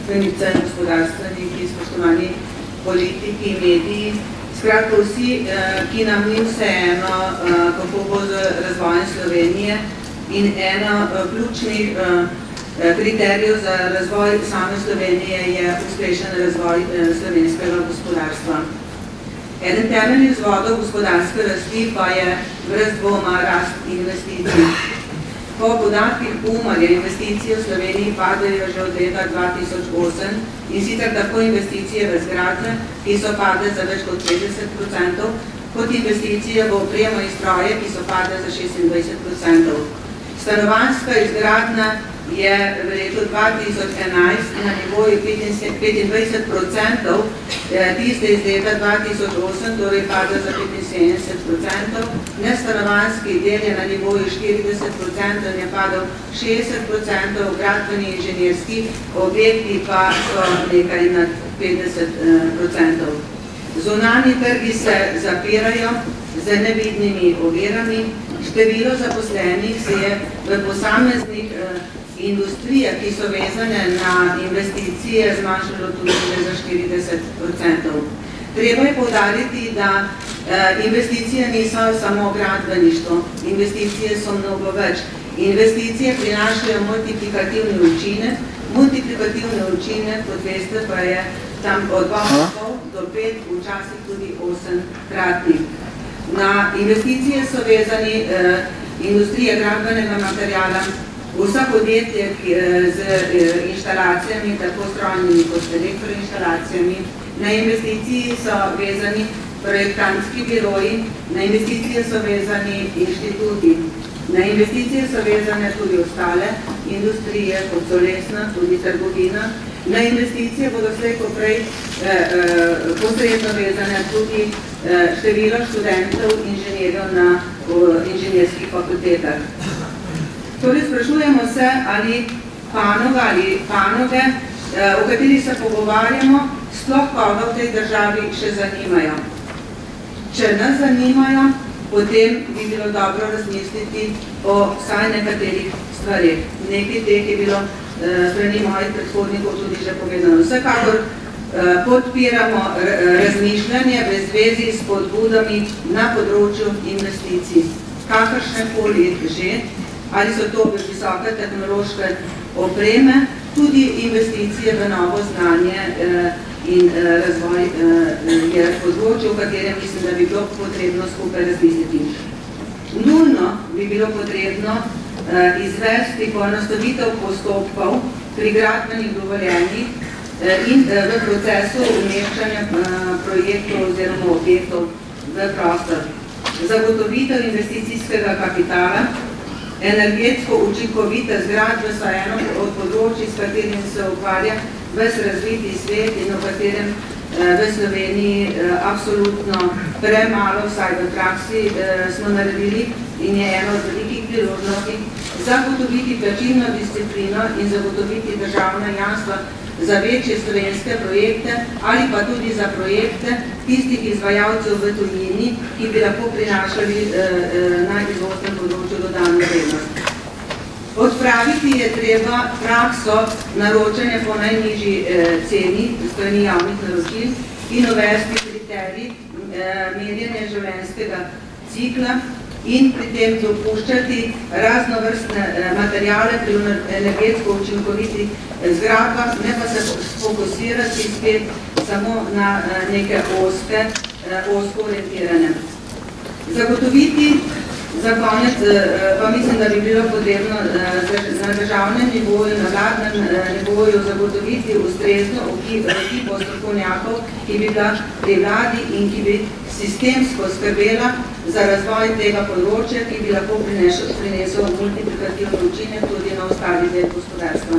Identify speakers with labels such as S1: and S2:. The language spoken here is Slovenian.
S1: gospodarstvenice in gospodarstveniki, spoštovani politiki, mediji, skratka vsi, ki nam ni vseeno, kako bo z razvojem Slovenije in eno ključnih kriterijev za razvoj same Slovenije je uspešen razvoj slovenskega gospodarstva. Eden temeljnih vzvodov gospodarske rasti pa je brez dvoma rast investicij. Po podatkih UMAR-ja investicije v Sloveniji padajo že od leta 2008 in sicer tako investicije v zgradbe, ki so padle za več kot 50%, kot investicije v opremo in stroje, ki so padle za 26%. Stanovanjska izgradnja je v letu 2011 na nivoju 25%, tiste iz leta 2008, torej pada za 75%, nestanovanjski del je na nivoju 40% in je padal 60%, gradbeni inženirski objekti pa so nekaj nad 50%. Zunanji trgi se zapirajo z nevidnimi ovirami, število zaposlenih se je v posameznih industrije, ki so vezane na investicije, zmanjšalo tudi za 40%. Treba je poudariti, da investicije niso samo gradbeništvo, investicije so mnogo več. Investicije prinašajo multiplikativni učinek. Multiplikativni učinek, kot veste, pa je tam od 2,5 do 5, včasih tudi 8-kratnih. Na investicije so vezani industrije gradbenega materiala, vsa podjetje z inštalacijami, tako strojnimi kot elektroinštalacijami. Na investiciji so vezani projektantski biroji, na investicije so vezani inštituti. Na investicije so vezane tudi ostale industrije, kot so lesna, tudi trgovina. Na investicije bodo slej ko prej posredno vezane tudi število študentov inženirjev na inženirskih fakultetah. Torej, sprašujemo se, ali panoga ali panoge, o kateri se pogovarjamo, sploh koga v tej državi še zanimajo. Če nas zanimajo, potem bi bilo dobro razmisliti o vsaj nekaterih stvarih. Nekaj teh je bilo strani mojih predhodnikov tudi že povedano. Vsekakor podpiramo razmišljanje v zvezi s spodbudami na področju investicij. Kakršne koli že, ali so to visoke tehnološke opreme, tudi investicije v novo znanje in razvoj je področje, v katerem mislim, da bi bilo potrebno skupaj razmisliti. Nujno bi bilo potrebno izvesti poenostavitev postopkov pri gradbenih dovoljenjih in v procesu umeščanja projektov oziroma objektov v prostor. Zagotovitev investicijskega kapitala, energetsko učinkovite zgradbe so eno od področij, s katerim se ukvarja ves razviti svet in o katerem v Sloveniji absolutno premalo, vsaj v praksi smo naredili in je eno od velikih priložnosti, zagotoviti plačilno disciplino in zagotoviti državna jamstva za večje slovenske projekte ali pa tudi za projekte tistih izvajalcev v tujini, ki bi lahko prinašali na izvoznem področju dodano vrednost. Odpraviti je treba prakso naročanja po najnižji ceni strani javnih naročil in uvesti kriterij merjenja življenjskega cikla in pri tem dopuščati raznovrstne materijale pri energetsko učinkovitih zgradbah, ne pa se fokusirati spet samo na neke ozko orientirane. Zagotoviti za konec, pa mislim, da bi bilo potrebno na državnem nivoju, na vladnem nivoju zagotoviti ustrezno ekipo strokovnjakov, ki bi bila pri vladi in ki bi sistemsko skrbela za razvoj tega področja, ki bi lahko prinesel multiplikativni učinek tudi na ostali del gospodarstva.